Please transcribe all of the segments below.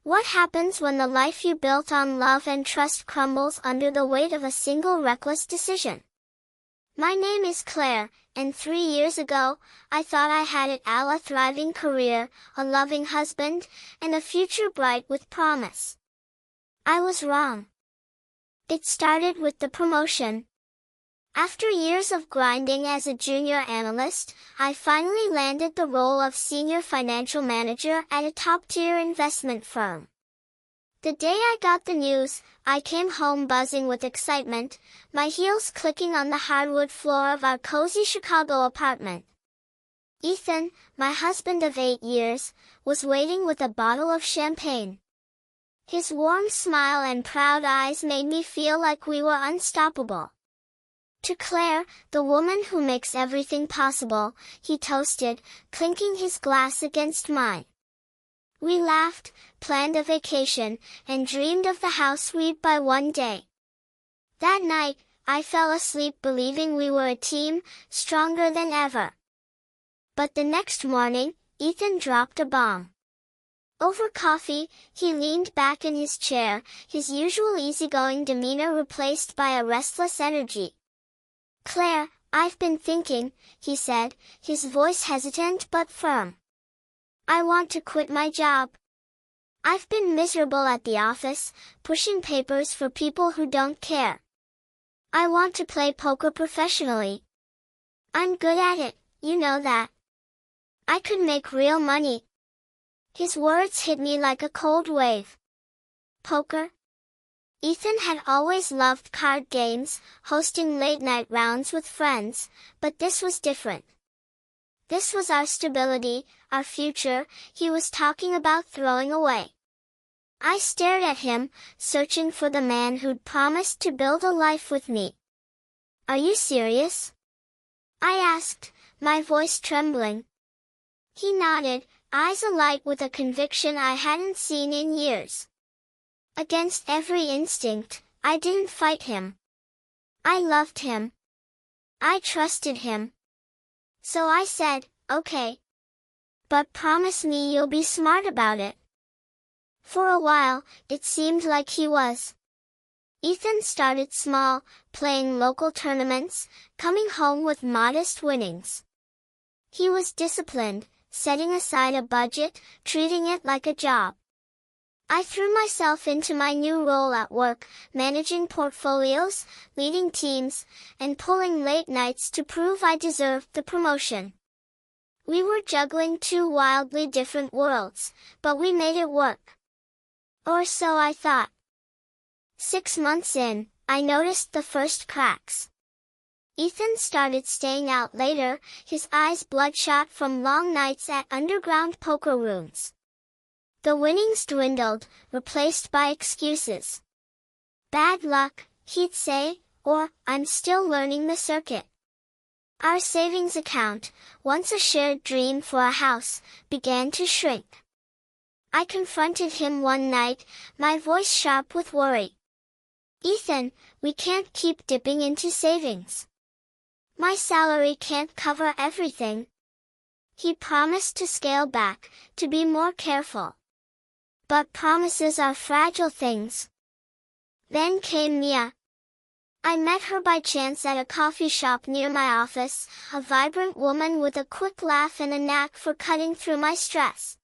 What happens when the life you built on love and trust crumbles under the weight of a single reckless decision? My name is Claire, and 3 years ago, I thought I had it all: a thriving career, a loving husband, and a future bright with promise. I was wrong. It started with the promotion. After years of grinding as a junior analyst, I finally landed the role of senior financial manager at a top-tier investment firm. The day I got the news, I came home buzzing with excitement, my heels clicking on the hardwood floor of our cozy Chicago apartment. Ethan, my husband of 8 years, was waiting with a bottle of champagne. His warm smile and proud eyes made me feel like we were unstoppable. To Claire, the woman who makes everything possible, he toasted, clinking his glass against mine. We laughed, planned a vacation, and dreamed of the house we'd buy one day. That night, I fell asleep believing we were a team, stronger than ever. But the next morning, Ethan dropped a bomb. Over coffee, he leaned back in his chair, his usual easygoing demeanor replaced by a restless energy. "Claire, I've been thinking," he said, his voice hesitant but firm. "I want to quit my job. I've been miserable at the office, pushing papers for people who don't care. I want to play poker professionally. I'm good at it, you know that. I could make real money." His words hit me like a cold wave. Poker? Ethan had always loved card games, hosting late-night rounds with friends, but this was different. This was our stability, our future, he was talking about throwing away. I stared at him, searching for the man who'd promised to build a life with me. "Are you serious?" I asked, my voice trembling. He nodded, eyes alight with a conviction I hadn't seen in years. Against every instinct, I didn't fight him. I loved him. I trusted him. So I said, "Okay. But promise me you'll be smart about it." For a while, it seemed like he was. Ethan started small, playing local tournaments, coming home with modest winnings. He was disciplined, setting aside a budget, treating it like a job. I threw myself into my new role at work, managing portfolios, leading teams, and pulling late nights to prove I deserved the promotion. We were juggling two wildly different worlds, but we made it work. Or so I thought. 6 months in, I noticed the first cracks. Ethan started staying out later, his eyes bloodshot from long nights at underground poker rooms. The winnings dwindled, replaced by excuses. "Bad luck," he'd say, or "I'm still learning the circuit." Our savings account, once a shared dream for a house, began to shrink. I confronted him one night, my voice sharp with worry. "Ethan, we can't keep dipping into savings. My salary can't cover everything." He promised to scale back, to be more careful. But promises are fragile things. Then came Miya. I met her by chance at a coffee shop near my office, a vibrant woman with a quick laugh and a knack for cutting through my stress.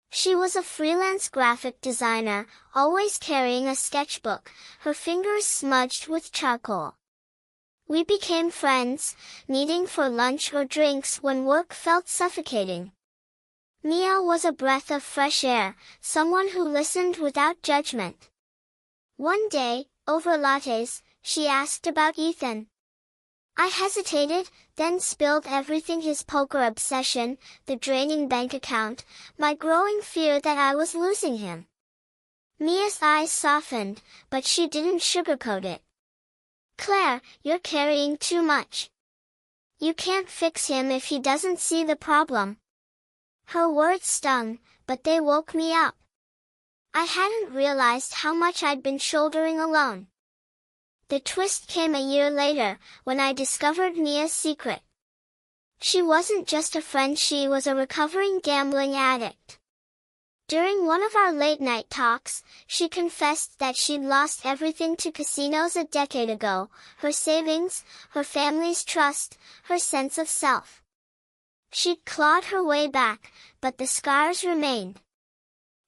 She was a freelance graphic designer, always carrying a sketchbook, her fingers smudged with charcoal. We became friends, meeting for lunch or drinks when work felt suffocating. Miya was a breath of fresh air, someone who listened without judgment. One day, over lattes, she asked about Ethan. I hesitated, then spilled everything: his poker obsession, the draining bank account, my growing fear that I was losing him. Mia's eyes softened, but she didn't sugarcoat it. "Claire, you're carrying too much. You can't fix him if he doesn't see the problem." Her words stung, but they woke me up. I hadn't realized how much I'd been shouldering alone. The twist came a year later, when I discovered Mia's secret. She wasn't just a friend, she was a recovering gambling addict. During one of our late-night talks, she confessed that she'd lost everything to casinos a decade ago: her savings, her family's trust, her sense of self. She'd clawed her way back, but the scars remained.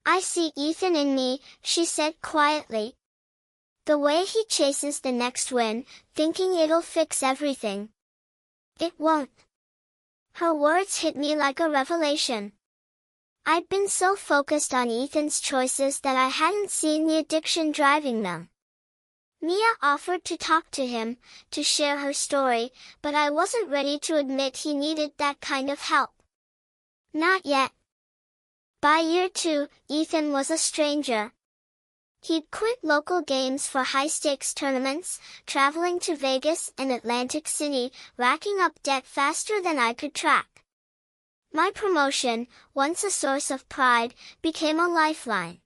"I see Ethan in me," she said quietly. "The way he chases the next win, thinking it'll fix everything. It won't." Her words hit me like a revelation. I'd been so focused on Ethan's choices that I hadn't seen the addiction driving them. Miya offered to talk to him, to share her story, but I wasn't ready to admit he needed that kind of help. Not yet. By year 2, Ethan was a stranger. He'd quit local games for high-stakes tournaments, traveling to Vegas and Atlantic City, racking up debt faster than I could track. My promotion, once a source of pride, became a lifeline.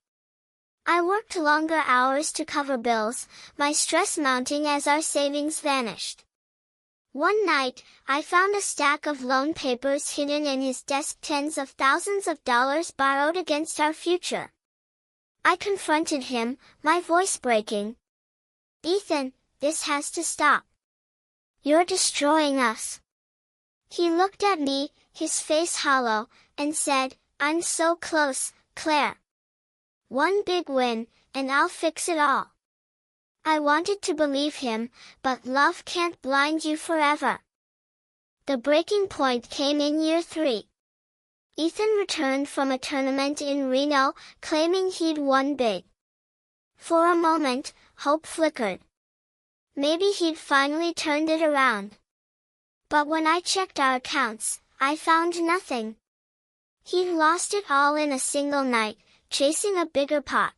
I worked longer hours to cover bills, my stress mounting as our savings vanished. One night, I found a stack of loan papers hidden in his desk, tens of thousands of dollars borrowed against our future. I confronted him, my voice breaking. "Ethan, this has to stop. You're destroying us." He looked at me, his face hollow, and said, "I'm so close, Claire. One big win, and I'll fix it all." I wanted to believe him, but love can't blind you forever. The breaking point came in year 3. Ethan returned from a tournament in Reno, claiming he'd won big. For a moment, hope flickered. Maybe he'd finally turned it around. But when I checked our accounts, I found nothing. He'd lost it all in a single night, chasing a bigger pot.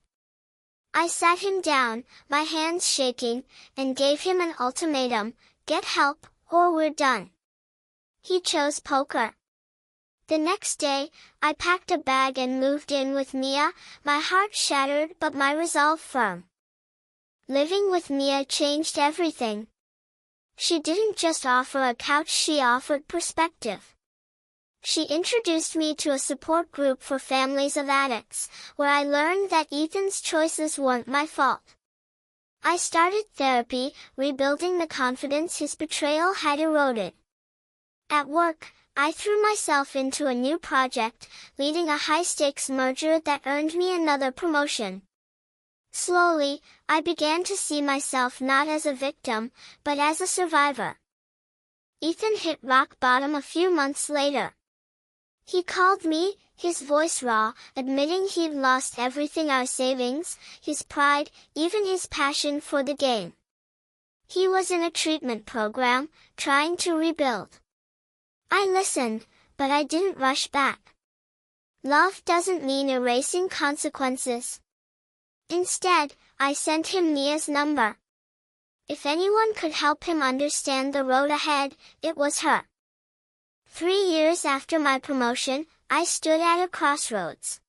I sat him down, my hands shaking, and gave him an ultimatum: get help, or we're done. He chose poker. The next day, I packed a bag and moved in with Miya, my heart shattered but my resolve firm. Living with Miya changed everything. She didn't just offer a couch, she offered perspective. She introduced me to a support group for families of addicts, where I learned that Ethan's choices weren't my fault. I started therapy, rebuilding the confidence his betrayal had eroded. At work, I threw myself into a new project, leading a high-stakes merger that earned me another promotion. Slowly, I began to see myself not as a victim, but as a survivor. Ethan hit rock bottom a few months later. He called me, his voice raw, admitting he'd lost everything: our savings, his pride, even his passion for the game. He was in a treatment program, trying to rebuild. I listened, but I didn't rush back. Love doesn't mean erasing consequences. Instead, I sent him Mia's number. If anyone could help him understand the road ahead, it was her. 3 years after my promotion, I stood at a crossroads.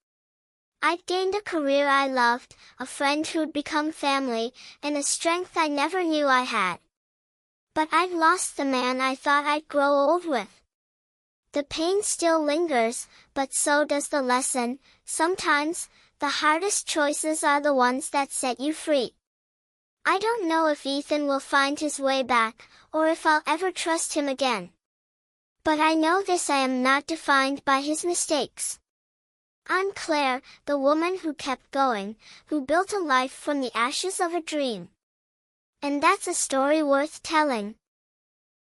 I'd gained a career I loved, a friend who'd become family, and a strength I never knew I had. But I'd lost the man I thought I'd grow old with. The pain still lingers, but so does the lesson: sometimes, the hardest choices are the ones that set you free. I don't know if Ethan will find his way back, or if I'll ever trust him again. But I know this: I am not defined by his mistakes. I'm Claire, the woman who kept going, who built a life from the ashes of a dream. And that's a story worth telling.